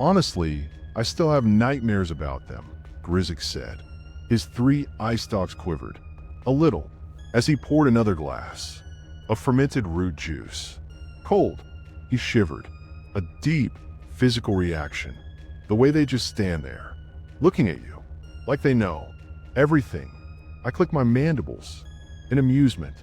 Honestly, I still have nightmares about them, Grizzik said. His 3 eye stalks quivered, a little, as he poured another glass of fermented root juice. Cold, he shivered, a deep, physical reaction. The way they just stand there, looking at you, like they know everything. I click my mandibles. In amusement,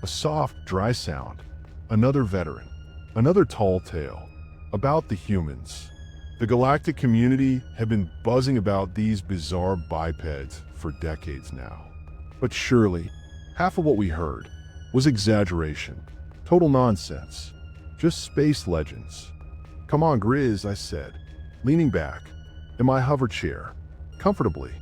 a soft, dry sound. Another veteran, another tall tale about the humans. The galactic community had been buzzing about these bizarre bipeds for decades now. But surely, half of what we heard was exaggeration, total nonsense, just space legends. Come on, Grizz, I said, leaning back in my hover chair, comfortably,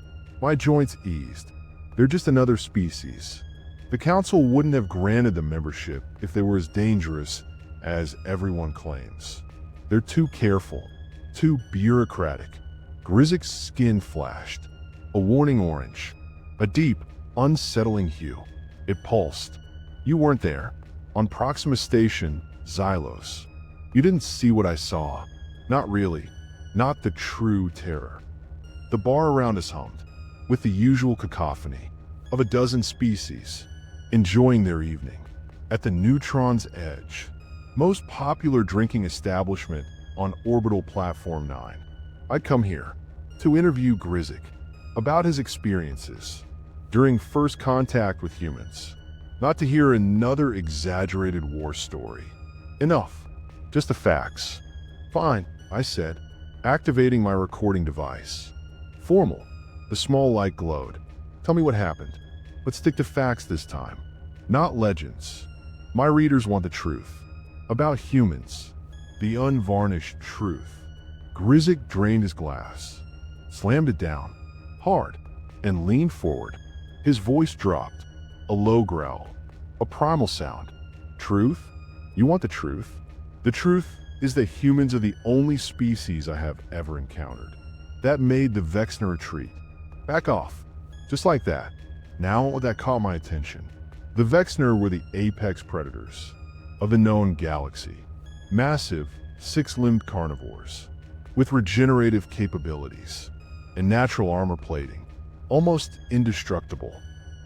my joints eased. They're just another species. The council wouldn't have granted them membership if they were as dangerous as everyone claims. They're too careful, too bureaucratic. Grizzik's skin flashed, a warning orange, a deep, unsettling hue. It pulsed. You weren't there. On Proxima Station, Xylos. You didn't see what I saw. Not really. Not the true terror. The bar around us hummed, with the usual cacophony of a dozen species, enjoying their evening. At the Neutron's Edge, most popular drinking establishment on Orbital Platform 9. I'd come here to interview Grizzik about his experiences during first contact with humans, not to hear another exaggerated war story. Enough. Just the facts. Fine, I said, activating my recording device. Formal. The small light glowed. Tell me what happened. Let's stick to facts this time, not legends. My readers want the truth. About humans. The unvarnished truth. Grizzik drained his glass, slammed it down, hard, and leaned forward. His voice dropped, a low growl, a primal sound. Truth? You want the truth? The truth is that humans are the only species I have ever encountered. That made the Vexner retreat. Back off. Just like that. Now that caught my attention. The Vexner were the apex predators of the known galaxy. Massive, 6-limbed carnivores with regenerative capabilities and natural armor plating, almost indestructible.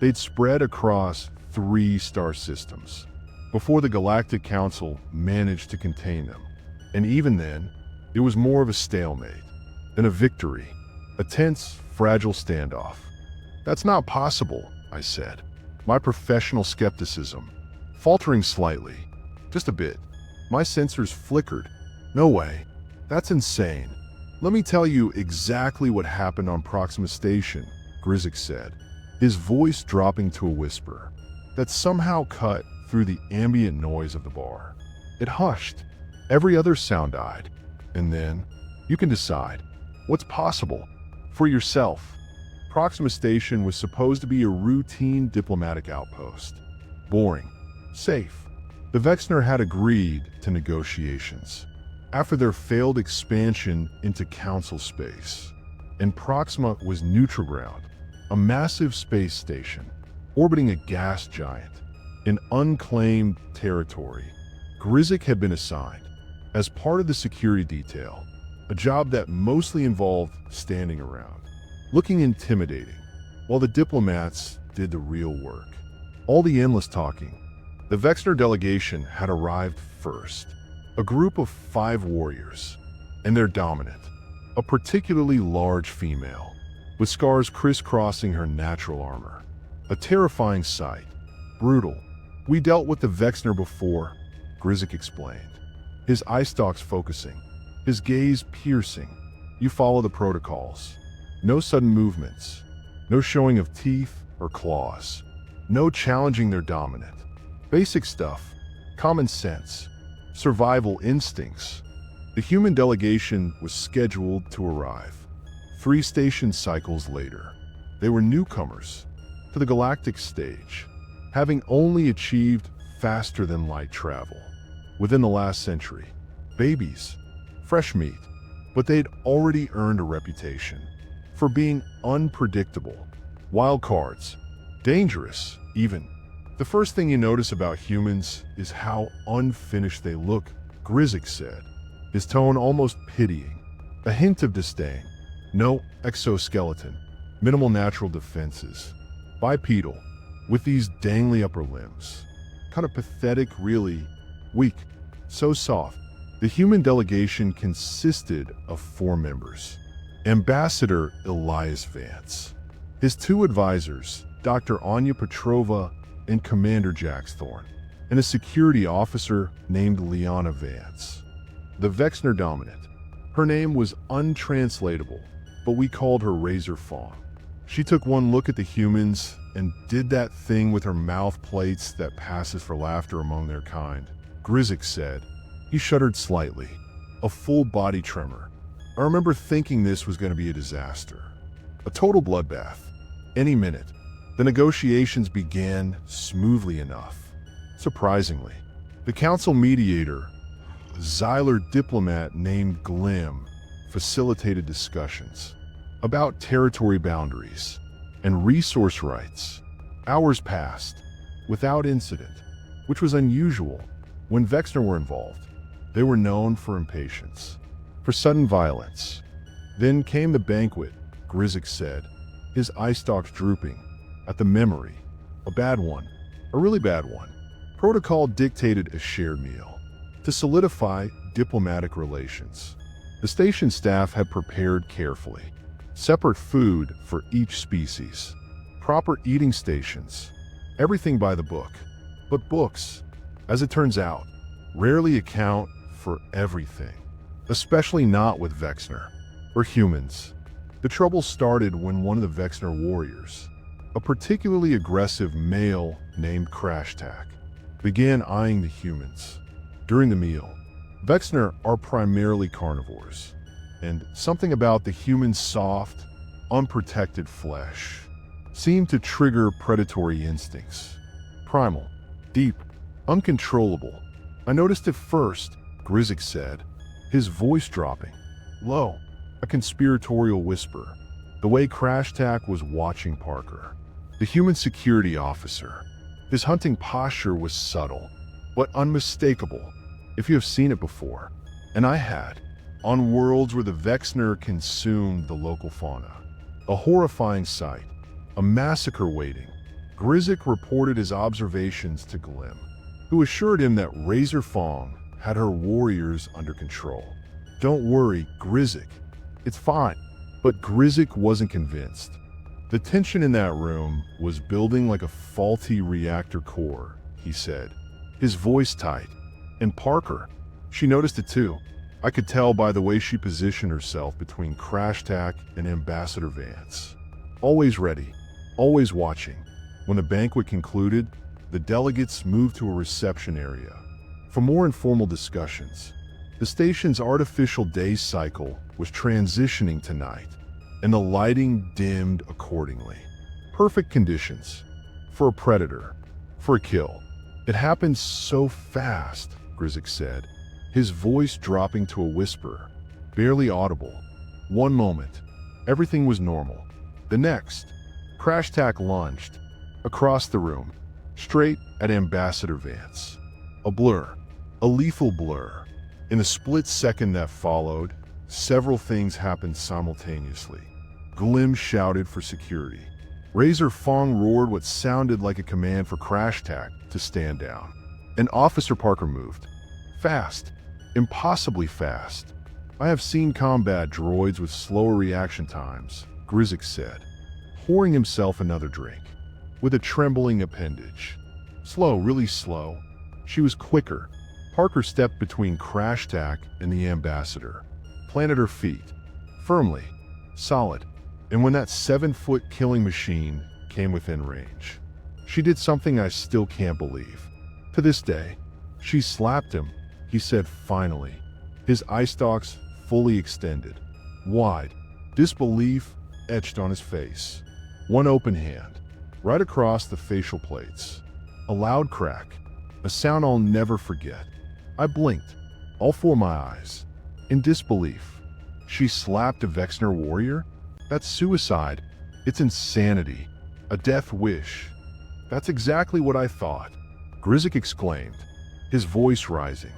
They'd spread across 3 star systems before the Galactic Council managed to contain them. And even then, it was more of a stalemate than a victory, a tense, fragile standoff. That's not possible, I said, my professional skepticism faltering slightly, just a bit. My sensors flickered. No way. That's insane. Let me tell you exactly what happened on Proxima Station, Grizzik said, his voice dropping to a whisper that somehow cut through the ambient noise of the bar. It hushed. Every other sound died. And then, you can decide what's possible for yourself. Proxima Station was supposed to be a routine diplomatic outpost. Boring. Safe. The Vexner had agreed to negotiations after their failed expansion into Council space. And Proxima was neutral ground, a massive space station orbiting a gas giant in unclaimed territory. Grizzik had been assigned as part of the security detail, a job that mostly involved standing around, looking intimidating, while the diplomats did the real work. All the endless talking. The Vexner delegation had arrived first, a group of 5 warriors, and their dominant, a particularly large female, with scars crisscrossing her natural armor. A terrifying sight. Brutal. We dealt with the Vexner before, Grizzik explained, his eye stalks focusing, his gaze piercing. You follow the protocols. No sudden movements, no showing of teeth or claws, no challenging their dominant. Basic stuff, common sense, survival instincts. The human delegation was scheduled to arrive 3 station cycles later. They were newcomers to the galactic stage, having only achieved faster-than-light travel within the last century. Babies, fresh meat, but they'd already earned a reputation for being unpredictable, wild cards, dangerous, even. The first thing you notice about humans is how unfinished they look, Grizzik said, his tone almost pitying. A hint of disdain. No exoskeleton, minimal natural defenses. Bipedal, with these dangly upper limbs. Kind of pathetic, really. Weak. So soft. The human delegation consisted of 4 members. Ambassador Elias Vance. His 2 advisors, Dr. Anya Petrova and Commander Jax Thorne, and a security officer named Liana Vance. The Vexner dominant. Her name was untranslatable, but we called her Razor Fawn. She took one look at the humans and did that thing with her mouth plates that passes for laughter among their kind. Grizik said. He shuddered slightly, a full body tremor. I remember thinking this was going to be a disaster. A total bloodbath. Any minute. The negotiations began smoothly enough. Surprisingly, the council mediator, a Xyler diplomat named Glim, facilitated discussions about territory boundaries and resource rights. Hours passed without incident, which was unusual when Vexner were involved. They were known for impatience, for sudden violence. Then came the banquet, Grizik said, his eye stalks drooping at the memory. A bad one, a really bad one. Protocol dictated a shared meal to solidify diplomatic relations. The station staff had prepared carefully. Separate food for each species. Proper eating stations. Everything by the book. But books, as it turns out, rarely account for everything. Especially not with Vexner, or humans. The trouble started when one of the Vexner warriors, a particularly aggressive male named Crashtack, began eyeing the humans. During the meal, Vexner are primarily carnivores, and something about the human soft, unprotected flesh seemed to trigger predatory instincts. Primal, deep, uncontrollable. I noticed it first, Grizik said, his voice dropping. Low, a conspiratorial whisper. The way Crashtack was watching Parker, the human security officer. His hunting posture was subtle, but unmistakable, if you have seen it before. And I had, on worlds where the Vexner consumed the local fauna. A horrifying sight, a massacre waiting. Grizik reported his observations to Glim, who assured him that Razor Fong had her warriors under control. Don't worry, Grizik. It's fine. But Grizik wasn't convinced. The tension in that room was building like a faulty reactor core, he said, his voice tight. And Parker, she noticed it too. I could tell by the way she positioned herself between Crashtack and Ambassador Vance. Always ready, always watching. When the banquet concluded, the delegates moved to a reception area for more informal discussions. The station's artificial day cycle was transitioning tonight, and the lighting dimmed accordingly. Perfect conditions for a predator, for a kill. It happened so fast, Grizik said, his voice dropping to a whisper, barely audible. One moment, everything was normal. The next, Crashtack lunged across the room, straight at Ambassador Vance. A blur, a lethal blur. In the split second that followed, several things happened simultaneously. Glim shouted for security. Razor Fong roared what sounded like a command for Crashtack to stand down. And Officer Parker moved. Fast. Impossibly fast. I have seen combat droids with slower reaction times, Grizik said, pouring himself another drink, with a trembling appendage. Slow, really slow. She was quicker. Parker stepped between Crashtack and the Ambassador, planted her feet, firmly, solid, and when that 7-foot killing machine came within range, she did something I still can't believe. To this day, she slapped him, he said finally, his eye stalks fully extended, wide, disbelief etched on his face. One open hand, right across the facial plates. A loud crack, a sound I'll never forget. I blinked, all 4 my eyes, in disbelief. She slapped a Vexner warrior? That's suicide. It's insanity. A death wish. That's exactly what I thought, Grizik exclaimed, his voice rising,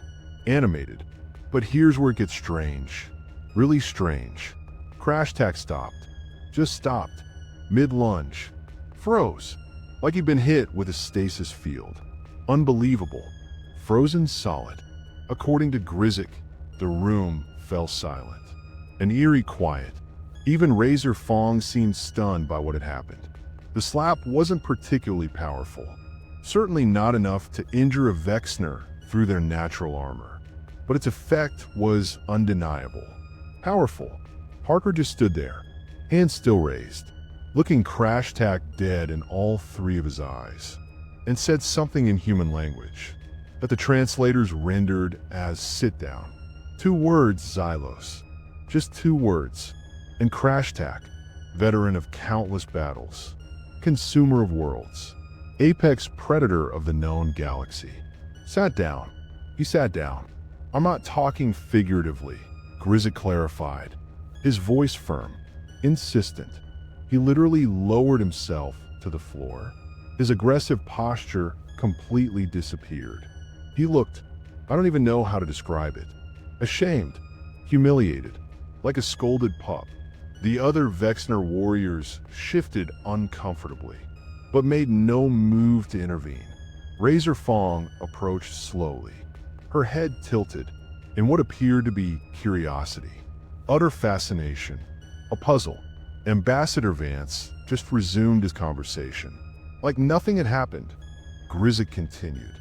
animated. But here's where it gets strange. Really strange. Crash tack stopped. Just stopped. Mid-lunge. Froze. Like he'd been hit with a stasis field. Unbelievable. Frozen solid. According to Grizik, the room fell silent. An eerie quiet. Even Razor Fong seemed stunned by what had happened. The slap wasn't particularly powerful. Certainly not enough to injure a Vexner through their natural armor. But its effect was undeniable. Powerful. Parker just stood there, hands still raised, looking crash-tack dead in all three of his eyes, and said something in human language that the translators rendered as sit down. 2 words, Xylos. Just 2 words. And Crash-tack, veteran of countless battles, consumer of worlds, apex predator of the known galaxy, sat down. He sat down. I'm not talking figuratively, Grizik clarified, his voice firm, insistent. He literally lowered himself to the floor. His aggressive posture completely disappeared. He looked, I don't even know how to describe it, ashamed, humiliated, like a scolded pup. The other Vexner warriors shifted uncomfortably, but made no move to intervene. Razor Fong approached slowly, her head tilted in what appeared to be curiosity, utter fascination, a puzzle. Ambassador Vance just resumed his conversation, like nothing had happened. Grizik continued,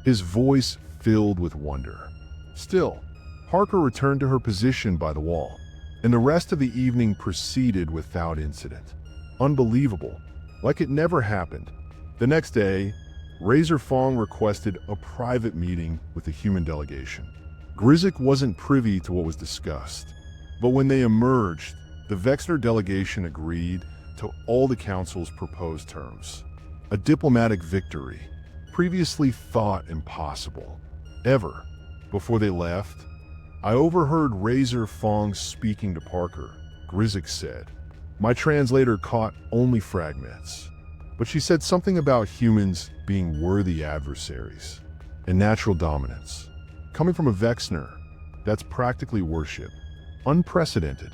his voice filled with wonder. Still, Parker returned to her position by the wall, and the rest of the evening proceeded without incident. Unbelievable, like it never happened. The next day, Razor Fong requested a private meeting with the human delegation. Grizik wasn't privy to what was discussed, but when they emerged, the Vexner delegation agreed to all the council's proposed terms. A diplomatic victory, previously thought impossible. Ever. Before they left, I overheard Razor Fong speaking to Parker. Grizik said, my translator caught only fragments, but she said something about humans being worthy adversaries and natural dominance. Coming from a Vexner, that's practically worship. Unprecedented.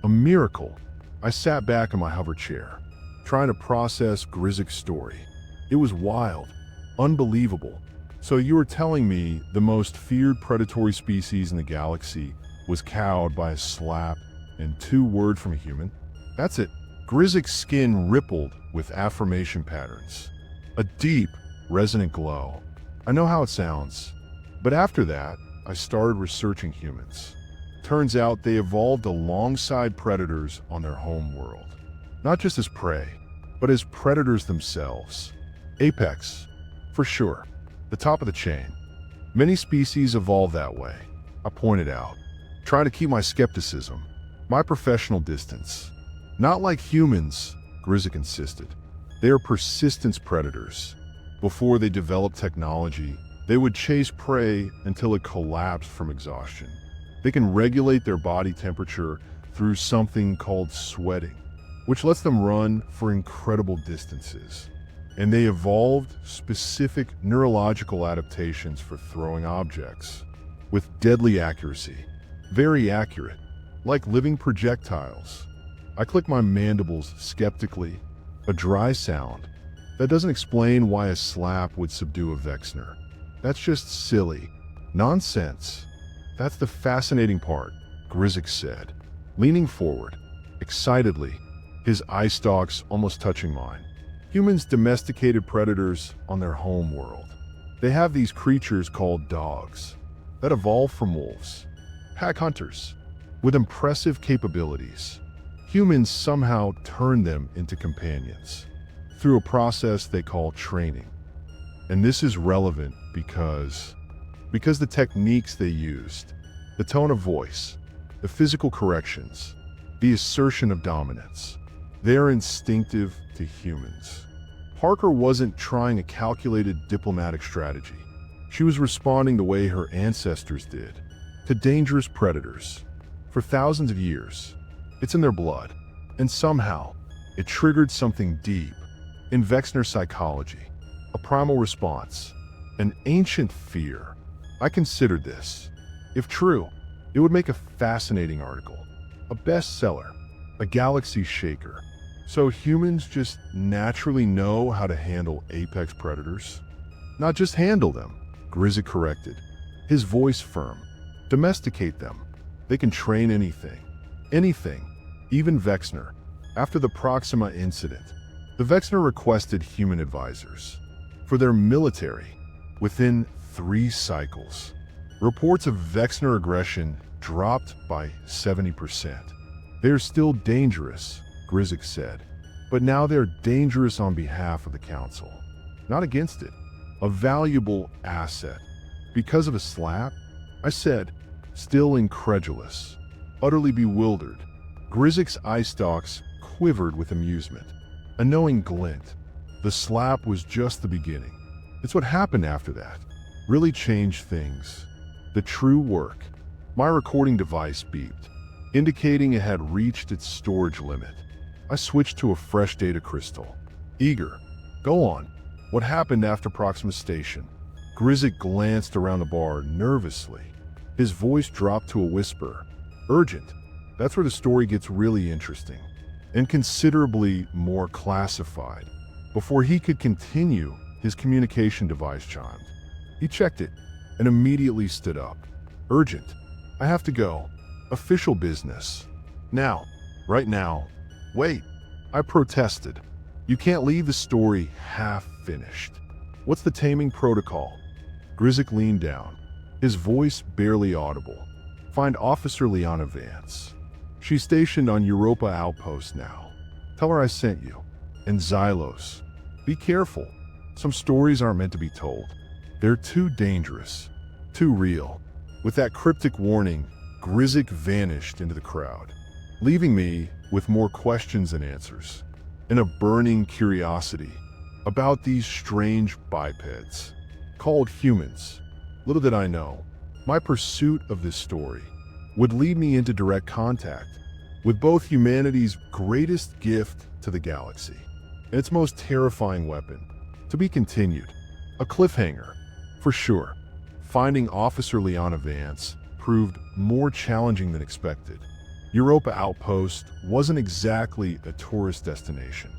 A miracle. I sat back in my hover chair, trying to process Grizik's story. It was wild. Unbelievable. So you were telling me the most feared predatory species in the galaxy was cowed by a slap and 2 words from a human? That's it. Grizik's skin rippled with affirmation patterns. A deep, resonant glow. I know how it sounds. But after that, I started researching humans. Turns out they evolved alongside predators on their home world. Not just as prey, but as predators themselves. Apex, for sure. The top of the chain. Many species evolve that way, I pointed out, trying to keep my skepticism, my professional distance. Not like humans, Grizik insisted. They are persistence predators. Before they develop technology, they would chase prey until it collapsed from exhaustion. They can regulate their body temperature through something called sweating, which lets them run for incredible distances. And they evolved specific neurological adaptations for throwing objects with deadly accuracy. Very accurate, like living projectiles. I click my mandibles skeptically, a dry sound. That doesn't explain why a slap would subdue a Vexner. That's just silly. Nonsense. That's the fascinating part, Grizik said, leaning forward, excitedly, his eye stalks almost touching mine. Humans domesticated predators on their home world. They have these creatures called dogs that evolved from wolves, pack hunters, with impressive capabilities. Humans somehow turn them into companions through a process they call training. And this is relevant because the techniques they used, the tone of voice, the physical corrections, the assertion of dominance, they're instinctive to humans. Parker wasn't trying a calculated diplomatic strategy. She was responding the way her ancestors did, to dangerous predators. For thousands of years, it's in their blood. And somehow, it triggered something deep in Vexner psychology, a primal response, an ancient fear. I considered this. If true, It would make a fascinating article, a bestseller, a galaxy shaker. So humans just naturally know how to handle apex predators? Not just handle them, Grizzic corrected, his voice firm. Domesticate them. They can train anything. Anything. Even Vexner. After the Proxima incident, the Vexner requested human advisors for their military within 3 cycles. Reports of Vexner aggression dropped by 70%. They are still dangerous, Grizzic said, but now they're dangerous on behalf of the Council, not against it. A valuable asset. Because of a slap? I said, still incredulous, utterly bewildered. Grizzic's eye stalks quivered with amusement, a knowing glint. The slap was just the beginning. It's what happened after that. Really changed things. The true work. My recording device beeped, indicating it had reached its storage limit. I switched to a fresh data crystal. Eager. Go on. What happened after Proxima Station? Grizzic glanced around the bar nervously. His voice dropped to a whisper. Urgent. That's where the story gets really interesting, and considerably more classified. Before he could continue, his communication device chimed. He checked it and immediately stood up. Urgent. I have to go. Official business. Now. Right now. Wait. I protested. You can't leave the story half finished. What's the Taming Protocol? Grizzic leaned down, his voice barely audible. Find Officer Liana Vance. She's stationed on Europa Outpost now. Tell her I sent you. And Xylos. Be careful. Some stories aren't meant to be told. They're too dangerous. Too real. With that cryptic warning, Grizzic vanished into the crowd, leaving me with more questions than answers, and a burning curiosity about these strange bipeds called humans. Little did I know, my pursuit of this story would lead me into direct contact with both humanity's greatest gift to the galaxy and its most terrifying weapon. To be continued. A cliffhanger, for sure. Finding Officer Liana Vance proved more challenging than expected. Europa Outpost wasn't exactly a tourist destination,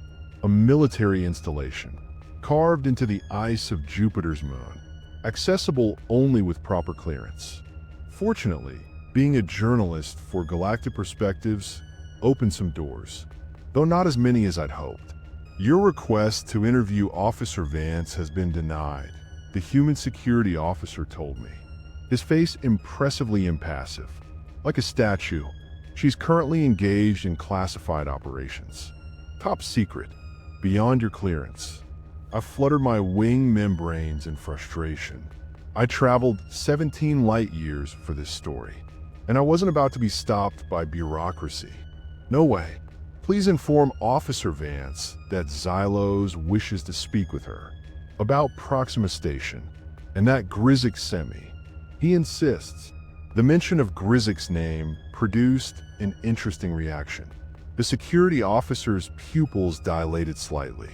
a military installation, carved into the ice of Jupiter's moon, accessible only with proper clearance. Fortunately, being a journalist for Galactic Perspectives opened some doors, though not as many as I'd hoped. Your request to interview Officer Vance has been denied, the human security officer told me, his face impressively impassive. Like a statue, she's currently engaged in classified operations. Top secret, beyond your clearance. I fluttered my wing membranes in frustration. I traveled 17 light years for this story, and I wasn't about to be stopped by bureaucracy. No way. Please inform Officer Vance that Xylos wishes to speak with her about Proxima Station and that Grizzic sent me. He insists. The mention of Grizzic's name produced an interesting reaction. The security officer's pupils dilated slightly,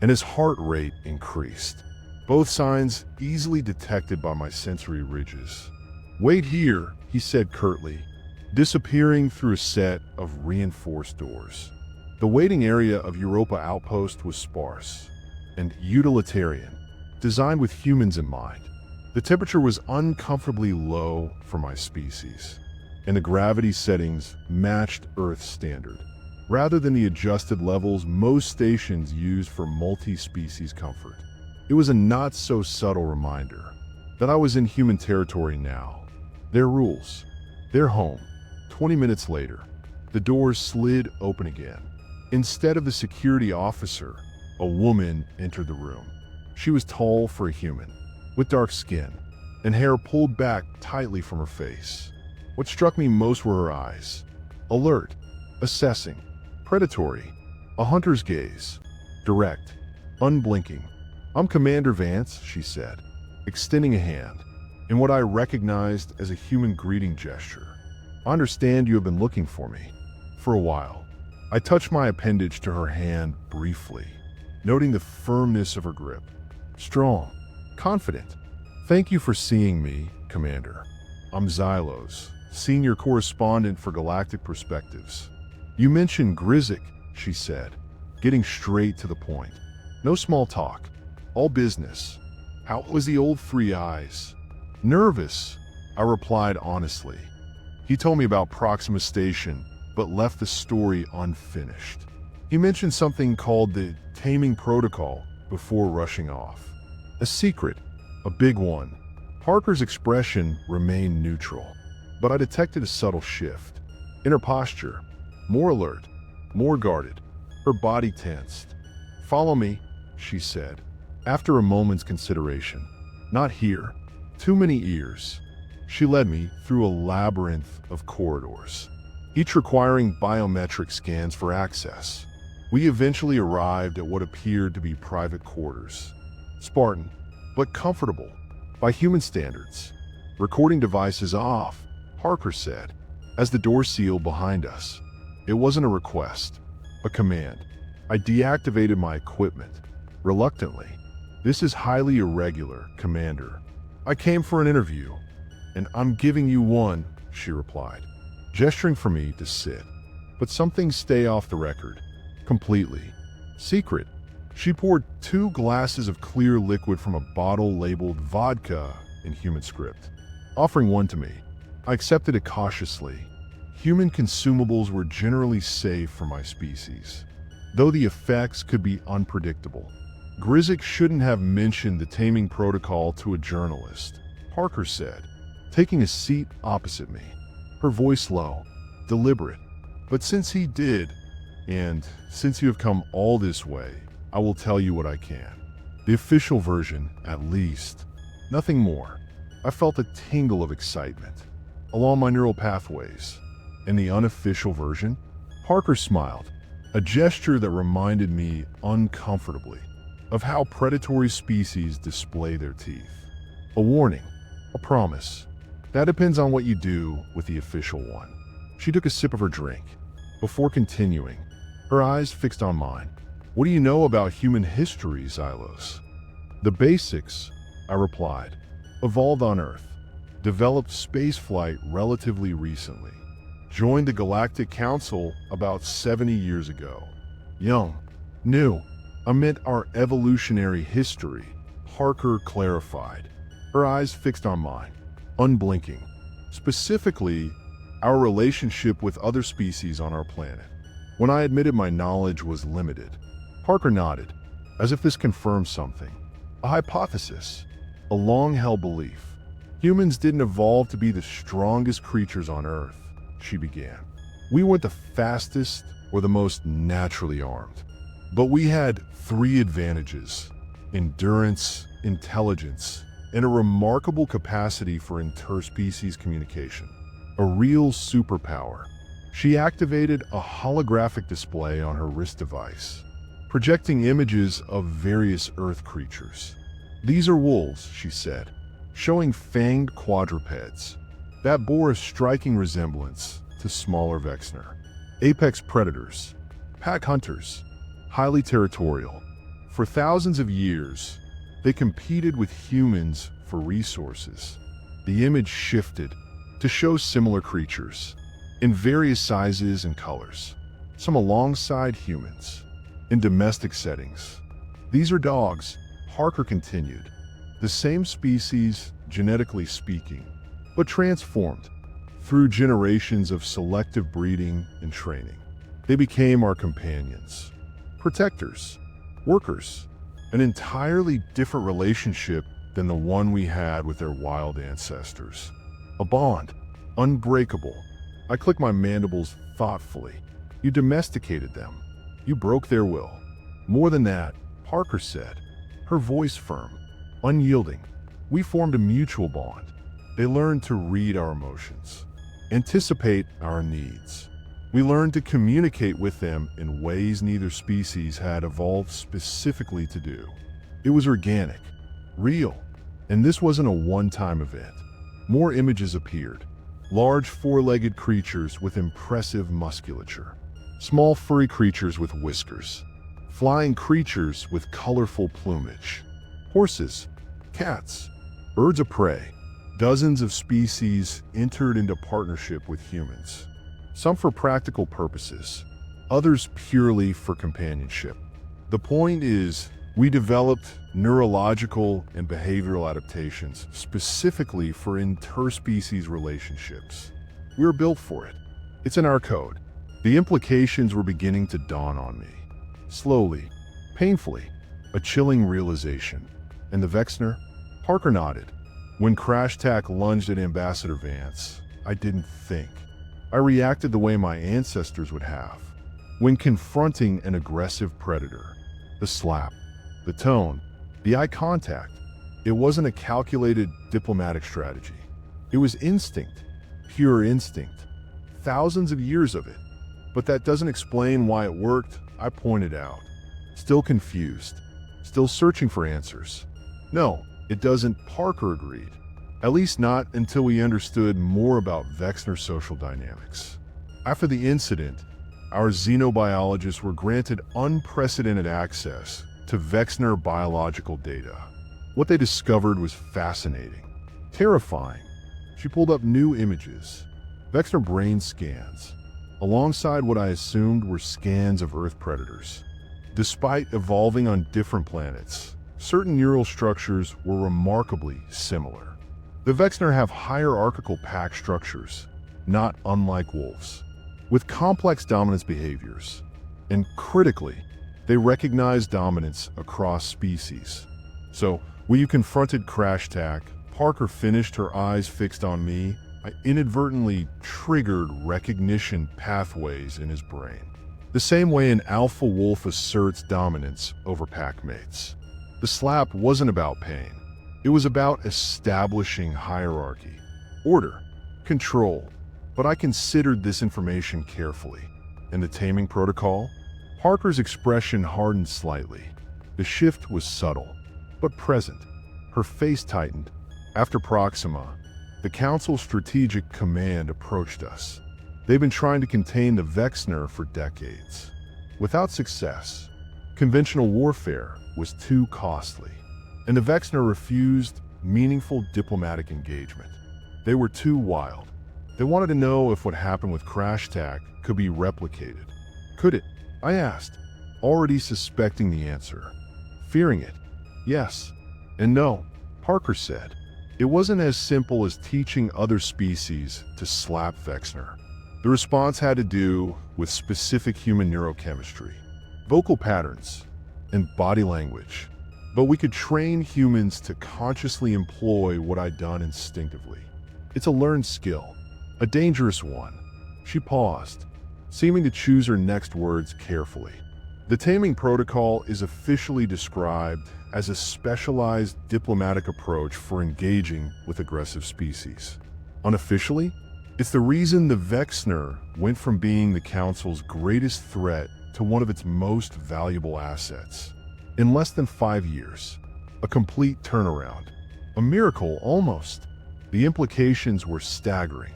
and his heart rate increased. Both signs easily detected by my sensory ridges. Wait here, he said curtly, disappearing through a set of reinforced doors. The waiting area of Europa Outpost was sparse and utilitarian, designed with humans in mind. The temperature was uncomfortably low for my species, and the gravity settings matched Earth's standard, rather than the adjusted levels most stations use for multi-species comfort. It was a not-so-subtle reminder that I was in human territory now. Their rules, their home. 20 minutes later, the doors slid open again. Instead of the security officer, a woman entered the room. She was tall for a human, with dark skin, and hair pulled back tightly from her face. What struck me most were her eyes. Alert, assessing, predatory, a hunter's gaze, direct, unblinking. I'm Commander Vance, she said, extending a hand, in what I recognized as a human greeting gesture. I understand you have been looking for me. For a while. I touched my appendage to her hand briefly, noting the firmness of her grip. Strong, confident. Thank you for seeing me, Commander. I'm Xylos, senior correspondent for Galactic Perspectives. You mentioned Grizik, she said, getting straight to the point. No small talk, all business. How was the old Three Eyes? Nervous, I replied honestly. He told me about Proxima Station, but left the story unfinished. He mentioned something called the Taming Protocol before rushing off. A secret, a big one. Parker's expression remained neutral, but I detected a subtle shift. In her posture, more alert, more guarded, her body tensed. Follow me, she said, after a moment's consideration. Not here. Too many ears. She led me through a labyrinth of corridors, each requiring biometric scans for access. We eventually arrived at what appeared to be private quarters. Spartan, but comfortable, by human standards. Recording devices off, Parker said, as the door sealed behind us. It wasn't a request, a command. I deactivated my equipment, reluctantly. This is highly irregular, Commander. I came for an interview, and I'm giving you one, she replied, gesturing for me to sit. But some things stay off the record, completely. Secret. She poured 2 glasses of clear liquid from a bottle labeled vodka in human script, offering one to me. I accepted it cautiously. Human consumables were generally safe for my species, though the effects could be unpredictable. Grizik shouldn't have mentioned the Taming Protocol to a journalist, Parker said, taking a seat opposite me, her voice low, deliberate. But since he did, and since you have come all this way, I will tell you what I can. The official version, at least. Nothing more. I felt a tingle of excitement along my neural pathways. And the unofficial version? Parker smiled, a gesture that reminded me uncomfortably of how predatory species display their teeth. A warning, a promise. That depends on what you do with the official one. She took a sip of her drink before continuing, her eyes fixed on mine. What do you know about human history, Xylos? The basics, I replied. Evolved on Earth, developed spaceflight relatively recently, joined the Galactic Council about 70 years ago. Young, new, amid our evolutionary history, Parker clarified, her eyes fixed on mine, unblinking. Specifically, our relationship with other species on our planet. When I admitted my knowledge was limited, Parker nodded, as if this confirmed something. A hypothesis, a long-held belief. Humans didn't evolve to be the strongest creatures on Earth, she began. We weren't the fastest or the most naturally armed. But we had 3 advantages: endurance, intelligence, and a remarkable capacity for interspecies communication. A real superpower. She activated a holographic display on her wrist device, projecting images of various Earth creatures. These are wolves, she said, showing fanged quadrupeds that bore a striking resemblance to smaller Vexner. Apex predators, pack hunters, highly territorial. For thousands of years, they competed with humans for resources. The image shifted to show similar creatures in various sizes and colors, some alongside humans, in domestic settings. These are dogs, Parker continued. The same species, genetically speaking, but transformed through generations of selective breeding and training. They became our companions, protectors, workers, an entirely different relationship than the one we had with their wild ancestors. A bond, unbreakable. I clicked my mandibles thoughtfully. You domesticated them. You broke their will. More than that, Parker said, her voice firm, unyielding. We formed a mutual bond. They learned to read our emotions, anticipate our needs. We learned to communicate with them in ways neither species had evolved specifically to do. It was organic, real, and this wasn't a one-time event. More images appeared. Large four-legged creatures with impressive musculature. Small furry creatures with whiskers. Flying creatures with colorful plumage. Horses, cats, birds of prey. Dozens of species entered into partnership with humans, some for practical purposes, others purely for companionship. The point is, we developed neurological and behavioral adaptations specifically for interspecies relationships. We were built for it. It's in our code. The implications were beginning to dawn on me. Slowly, painfully, a chilling realization. And the Vexner? Parker nodded. When CrashTac lunged at Ambassador Vance, I didn't think. I reacted the way my ancestors would have. When confronting an aggressive predator, the slap, the tone, the eye contact, it wasn't a calculated diplomatic strategy. It was instinct, pure instinct. Thousands of years of it. But that doesn't explain why it worked, I pointed out. Still confused, still searching for answers. No, it doesn't, Parker agreed. At least not until we understood more about Vexner social dynamics. After the incident, our xenobiologists were granted unprecedented access to Vexner biological data. What they discovered was fascinating, terrifying. She pulled up new images, Vexner brain scans, alongside what I assumed were scans of Earth predators. Despite evolving on different planets, certain neural structures were remarkably similar. The Vexner have hierarchical pack structures, not unlike wolves, with complex dominance behaviors. And critically, they recognize dominance across species. So, when you confronted CrashTac, Parker finished, her eyes fixed on me. I inadvertently triggered recognition pathways in his brain. The same way an alpha wolf asserts dominance over pack mates. The slap wasn't about pain. It was about establishing hierarchy, order, control. But I considered this information carefully. In the Taming Protocol, Parker's expression hardened slightly. The shift was subtle, but present. Her face tightened. After Proxima, the Council's strategic command approached us. They've been trying to contain the Vexner for decades. Without success, conventional warfare was too costly, and the Vexner refused meaningful diplomatic engagement. They were too wild. They wanted to know if what happened with CrashTac could be replicated. Could it? I asked, already suspecting the answer. Fearing it. Yes and no, Parker said. It wasn't as simple as teaching other species to slap Vexner. The response had to do with specific human neurochemistry, vocal patterns, and body language. But we could train humans to consciously employ what I'd done instinctively. It's a learned skill, a dangerous one. She paused, seeming to choose her next words carefully. The Taming Protocol is officially described as a specialized diplomatic approach for engaging with aggressive species. Unofficially, it's the reason the Vexner went from being the Council's greatest threat to one of its most valuable assets. In less than 5 years, a complete turnaround. A miracle, almost. The implications were staggering.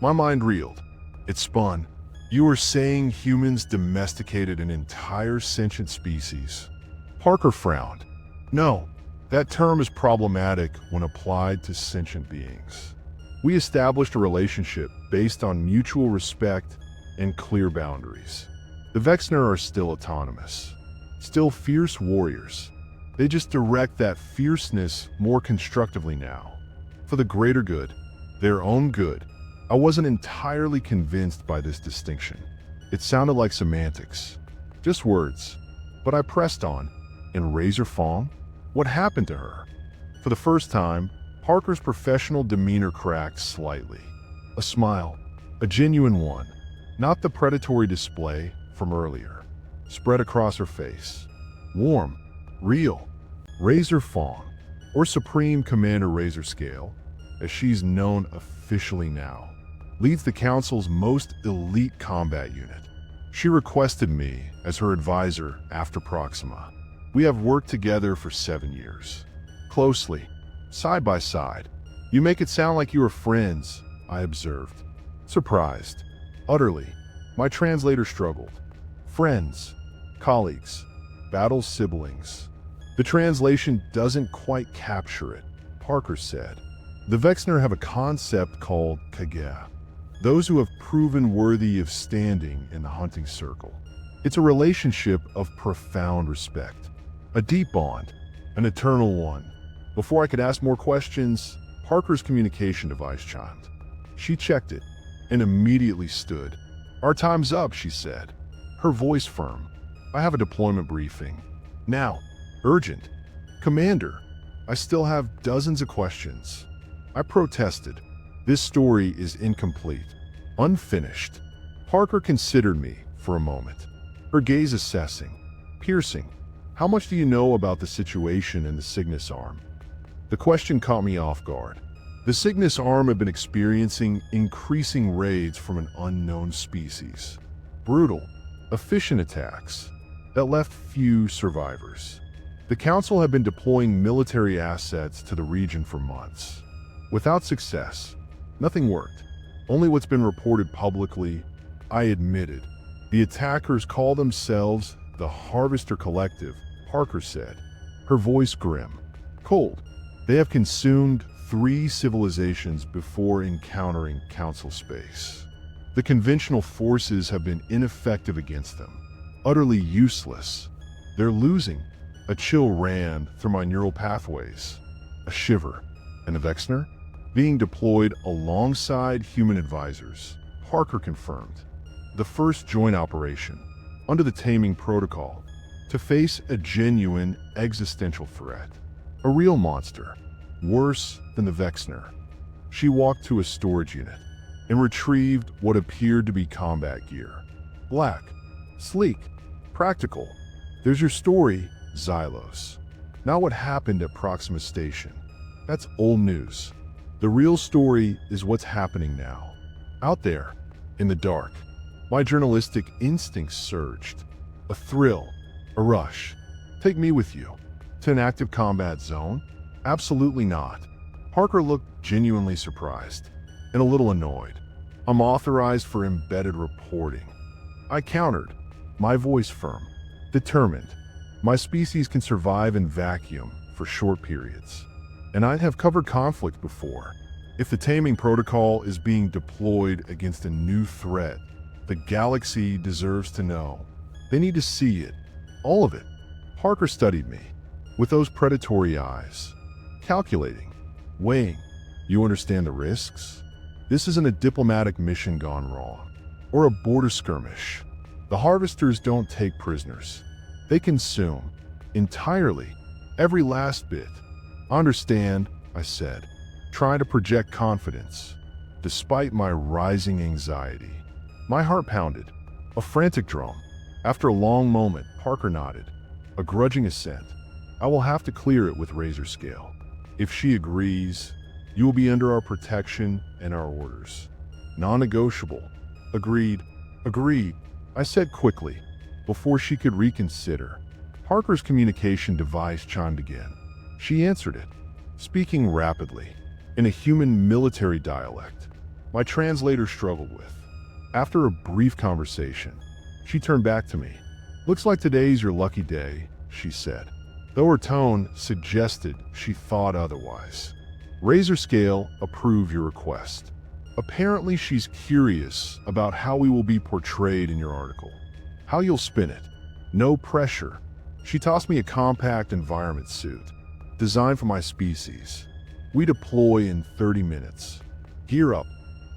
My mind reeled. It spun. You were saying humans domesticated an entire sentient species? Parker frowned. No, that term is problematic when applied to sentient beings. We established a relationship based on mutual respect and clear boundaries. The Vexner are still autonomous, still fierce warriors. They just direct that fierceness more constructively now, for the greater good, their own good. I wasn't entirely convinced by this distinction. It sounded like semantics, just words. But I pressed on. And Razor Fong? What happened to her? For the first time, Parker's professional demeanor cracked slightly. A smile, a genuine one, not the predatory display from earlier, spread across her face. Warm, real. Razor Fong, or Supreme Commander Razor Scale, as she's known officially now, leads the Council's most elite combat unit. She requested me as her advisor after Proxima. We have worked together for 7 years. Closely, side by side. You make it sound like you are friends, I observed. Surprised. Utterly. My translator struggled. Friends. Colleagues. Battle siblings. The translation doesn't quite capture it, Parker said. The Vexner have a concept called kage, those who have proven worthy of standing in the hunting circle. It's a relationship of profound respect, a deep bond, an eternal one. Before I could ask more questions, Parker's communication device chimed. She checked it and immediately stood. "Our time's up," she said, her voice firm. "I have a deployment briefing. Now, urgent. Commander, I still have dozens of questions." I protested. "This story is incomplete, unfinished." Parker considered me for a moment, her gaze assessing, piercing. "How much do you know about the situation in the Cygnus Arm?" The question caught me off guard. The Cygnus Arm had been experiencing increasing raids from an unknown species. Brutal, efficient attacks that left few survivors. The Council had been deploying military assets to the region for months. Without success, nothing worked. Only what's been reported publicly. I admitted. "The attackers call themselves the Harvester Collective," Parker said, her voice grim. "Cold. They have consumed 3 civilizations before encountering Council space. The conventional forces have been ineffective against them, utterly useless. They're losing." A chill ran through my neural pathways. A shiver. "And the Vexner?" "Being deployed alongside human advisors," Parker confirmed. "The first joint operation, under the Taming Protocol, to face a genuine existential threat. A real monster, worse than the Vexner." She walked to a storage unit and retrieved what appeared to be combat gear. Black, sleek, practical. "There's your story, Xylos. Not what happened at Proxima Station. That's old news. The real story is what's happening now. Out there, in the dark." My journalistic instincts surged. A thrill, a rush. "Take me with you." "To an active combat zone?" "Absolutely not." Parker looked genuinely surprised and a little annoyed. "I'm authorized for embedded reporting." I countered, my voice firm, determined. "My species can survive in vacuum for short periods. And I have covered conflict before. If the Taming Protocol is being deployed against a new threat, the galaxy deserves to know. They need to see it. All of it." Parker studied me, with those predatory eyes. Calculating, weighing. "You understand the risks? This isn't a diplomatic mission gone wrong, or a border skirmish. The Harvesters don't take prisoners. They consume, entirely, every last bit." "I understand," I said, trying to project confidence, despite my rising anxiety. My heart pounded, a frantic drum. After a long moment, Parker nodded, a grudging assent. "I will have to clear it with Razor Scale. If she agrees, you will be under our protection and our orders. Non-negotiable." "Agreed." "Agreed," I said quickly, before she could reconsider. Parker's communication device chimed again. She answered it, speaking rapidly, in a human military dialect my translator struggled with. After a brief conversation, she turned back to me. "Looks like today's your lucky day," she said, though her tone suggested she thought otherwise. "Razor Scale approve your request. Apparently she's curious about how we will be portrayed in your article. How you'll spin it. No pressure." She tossed me a compact environment suit, designed for my species. "We deploy in 30 minutes. Gear up.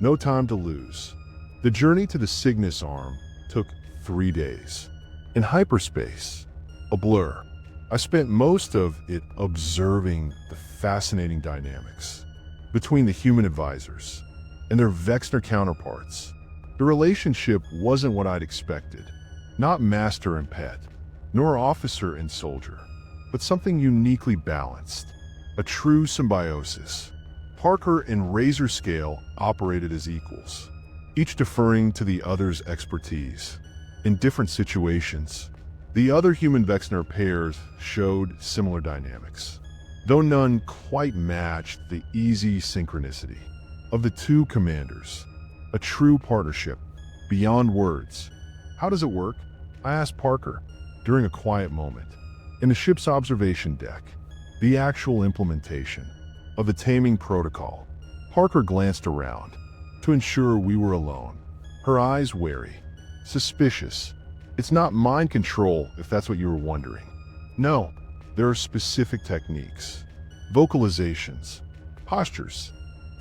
No time to lose." The journey to the Cygnus Arm took 3 days. In hyperspace, a blur. I spent most of it observing the fascinating dynamics between the human advisors and their Vexner counterparts. The relationship wasn't what I'd expected. Not master and pet, nor officer and soldier, but something uniquely balanced. A true symbiosis. Parker and Razor Scale operated as equals, each deferring to the other's expertise. In different situations, the other human Vexner pairs showed similar dynamics, though none quite matched the easy synchronicity of the two commanders. A true partnership, beyond words. "How does it work?" I asked Parker, during a quiet moment. "In the ship's observation deck, the actual implementation. of the Taming Protocol. Parker glanced around to ensure we were alone, her eyes wary, suspicious. It's not mind control, if that's what you were wondering. No, there are specific techniques, vocalizations, postures,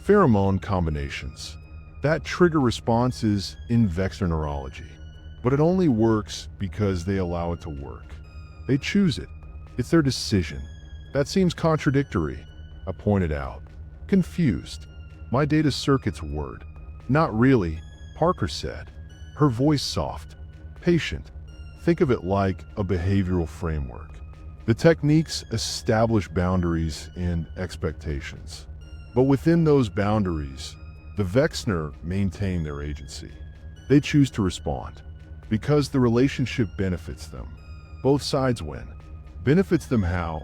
pheromone combinations that trigger responses in vector neurology. But it only works because they allow it to work. They choose it. It's their decision. That seems contradictory, I pointed out, confused. My data circuit's word. Not really, Parker said, her voice soft, patient. Think of it like a behavioral framework. The techniques establish boundaries and expectations. But within those boundaries, the Vexner maintain their agency. They choose to respond because the relationship benefits them. Both sides win. Benefits them how?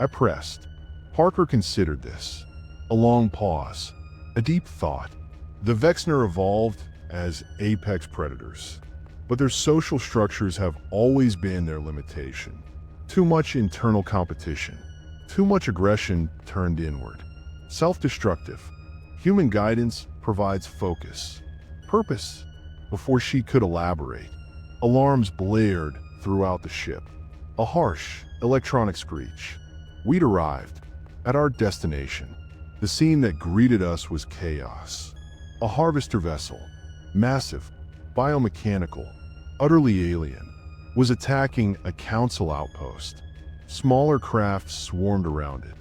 I pressed. Parker considered this. A long pause. A deep thought. The Vexner evolved as apex predators, but their social structures have always been their limitation. Too much internal competition. Too much aggression turned inward. Self-destructive. Human guidance provides focus, purpose. Before she could elaborate, alarms blared throughout the ship. A harsh, electronic screech. We'd arrived at our destination. The scene that greeted us was chaos. A harvester vessel, massive, biomechanical, utterly alien, was attacking a council outpost. Smaller crafts swarmed around it,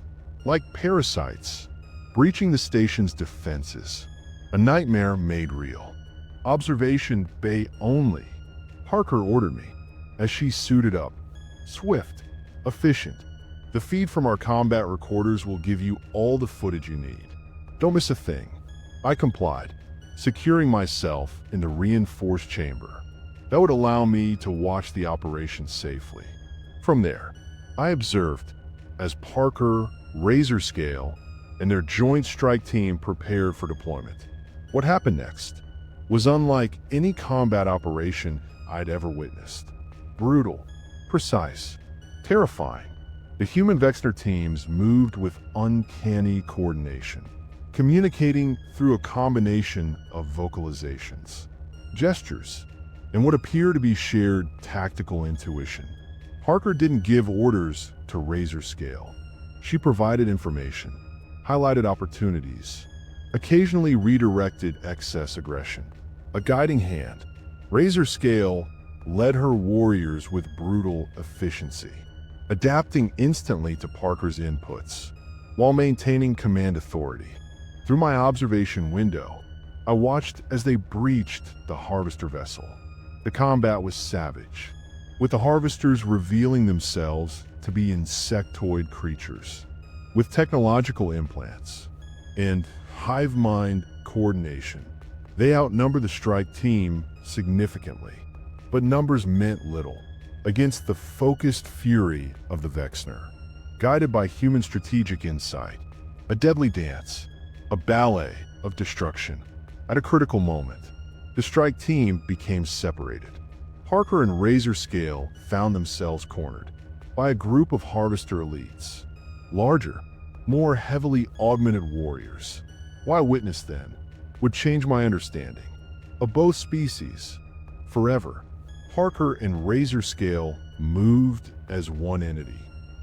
like parasites, breaching the station's defenses. A nightmare made real. Observation bay only, Parker ordered me, as she suited up. Swift, efficient. The feed from our combat recorders will give you all the footage you need. Don't miss a thing. I complied, securing myself in the reinforced chamber. That would allow me to watch the operation safely. From there, I observed as Parker, Razor-Scale, and their joint strike team prepared for deployment. What happened next was unlike any combat operation I'd ever witnessed. Brutal, precise, terrifying. The human Vexner teams moved with uncanny coordination, communicating through a combination of vocalizations, gestures, and what appeared to be shared tactical intuition. Parker didn't give orders to Razor-Scale. She provided information, highlighted opportunities, occasionally redirected excess aggression. A guiding hand, Razor-Scale led her warriors with brutal efficiency, adapting instantly to Parker's inputs, while maintaining command authority. Through my observation window, I watched as they breached the harvester vessel. The combat was savage, with the harvesters revealing themselves to be insectoid creatures, with technological implants and hive mind coordination. They outnumber the strike team significantly, but numbers meant little against the focused fury of the Vexner. Guided by human strategic insight, a deadly dance, a ballet of destruction. At a critical moment, the strike team became separated. Parker and Razor-Scale found themselves cornered by a group of harvester elites, larger, more heavily augmented warriors. What I witnessed then would change my understanding of both species forever. Parker and Razor-Scale moved as one entity,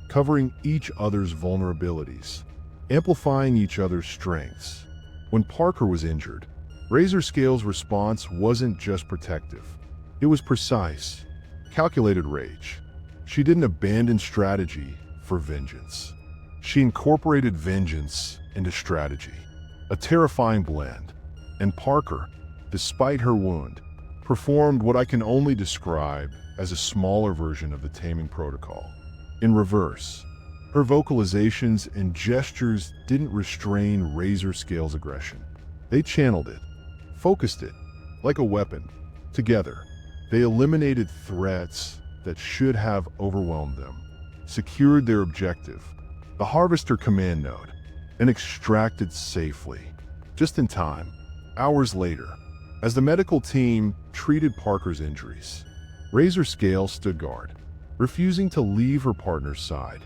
covering each other's vulnerabilities, amplifying each other's strengths. When Parker was injured, Razor-Scale's response wasn't just protective. It was precise, calculated rage. She didn't abandon strategy for vengeance. She incorporated vengeance into strategy, a terrifying blend. And Parker, despite her wound, performed what I can only describe as a smaller version of the Taming Protocol. In reverse, her vocalizations and gestures didn't restrain Razor-Scale's aggression. They channeled it, focused it, like a weapon. Together, they eliminated threats that should have overwhelmed them, secured their objective, the Harvester command node, and extracted safely. Just in time, hours later, as the medical team treated Parker's injuries, Razor-Scale stood guard, refusing to leave her partner's side,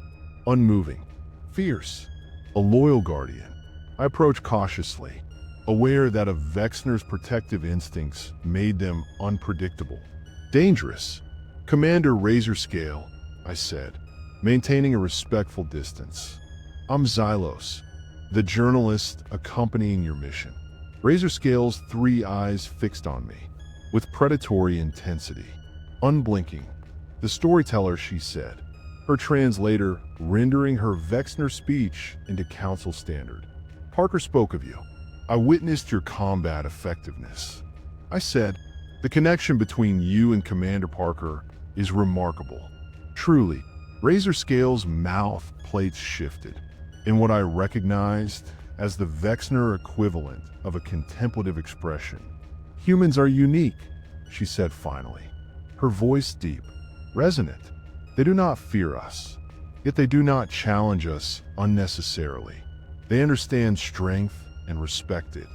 unmoving, fierce, a loyal guardian. I approached cautiously, aware that of Vexner's protective instincts made them unpredictable. Dangerous. Commander Razorscale, I said, maintaining a respectful distance. I'm Xylos, the journalist accompanying your mission. Razorscale's three eyes fixed on me, with predatory intensity. Unblinking, the storyteller, she said, her translator rendering her Vexner speech into council standard. Parker spoke of you. I witnessed your combat effectiveness. I said, the connection between you and Commander Parker is remarkable. Truly, Razorscale's mouth plates shifted in what I recognized as the Vexner equivalent of a contemplative expression. Humans are unique, she said finally, her voice deep, resonant. They do not fear us, yet they do not challenge us unnecessarily. They understand strength and respect it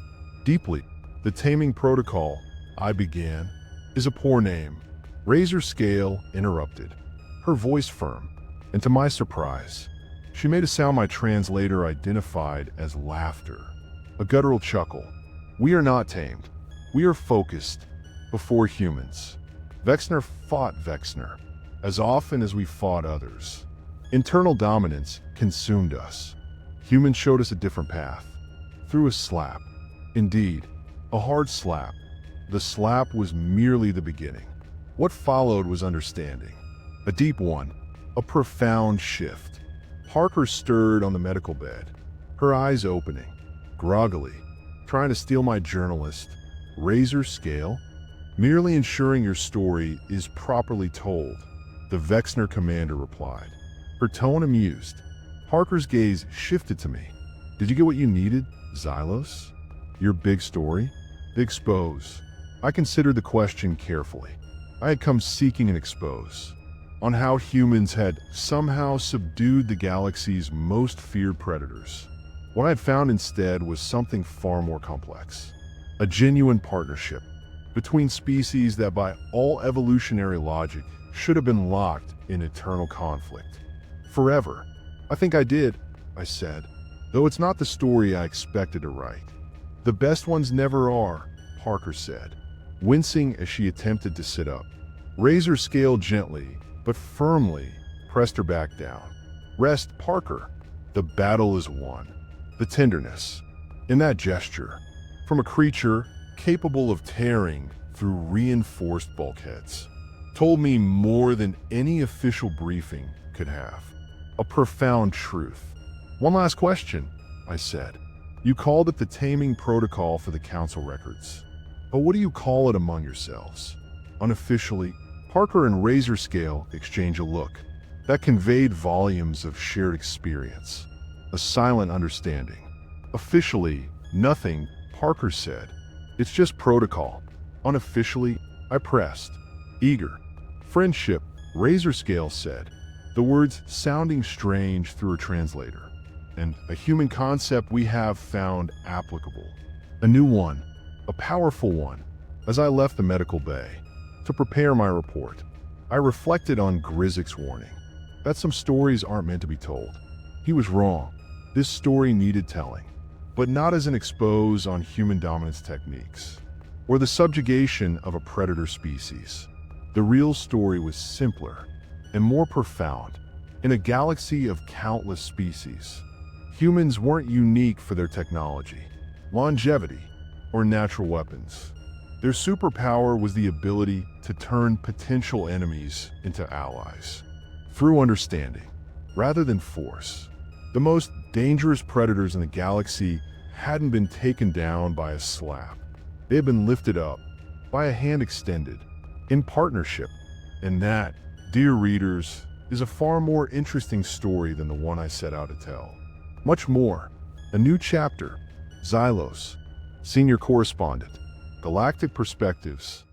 deeply. The Taming Protocol, I began, is a poor name. Razorscale interrupted, her voice firm, and to my surprise, she made a sound my translator identified as laughter, a guttural chuckle. We are not tamed. We are focused before humans. Vexner fought Vexner as often as we fought others. Internal dominance consumed us. Humans showed us a different path, through a slap. Indeed, a hard slap. The slap was merely the beginning. What followed was understanding. A deep one, a profound shift. Parker stirred on the medical bed, her eyes opening, groggily, trying to steal my journalist. Razorscale? Merely ensuring your story is properly told, the Vexner commander replied, her tone amused. Parker's gaze shifted to me. Did you get what you needed, Xylos? Your big story? The expose. I considered the question carefully. I had come seeking an expose on how humans had somehow subdued the galaxy's most feared predators. What I had found instead was something far more complex. A genuine partnership between species that by all evolutionary logic should have been locked in eternal conflict. Forever. I think I did, I said, though it's not the story I expected to write. The best ones never are, Parker said, wincing as she attempted to sit up. Razorscale gently, but firmly, pressed her back down. Rest, Parker. The battle is won. The tenderness in that gesture, from a creature capable of tearing through reinforced bulkheads, told me more than any official briefing could have. A profound truth. One last question, I said. You called it the Taming Protocol for the Council records. But what do you call it among yourselves? Unofficially, Parker and Razorscale exchanged a look that conveyed volumes of shared experience, a silent understanding. Officially, nothing, Parker said. It's just protocol. Unofficially, I pressed. Eager. Friendship, Razorscale said, the words sounding strange through a translator. And a human concept we have found applicable. A new one, a powerful one. As I left the medical bay to prepare my report, I reflected on Grizzic's warning that some stories aren't meant to be told. He was wrong. This story needed telling, but not as an expose on human dominance techniques or the subjugation of a predator species. The real story was simpler and more profound. In a galaxy of countless species, humans weren't unique for their technology, longevity, or natural weapons. Their superpower was the ability to turn potential enemies into allies through understanding rather than force. The most dangerous predators in the galaxy hadn't been taken down by a slap. They had been lifted up by a hand extended in partnership. And that, dear readers, is a far more interesting story than the one I set out to tell. Much more. A new chapter. Xylos, Senior Correspondent, Galactic Perspectives,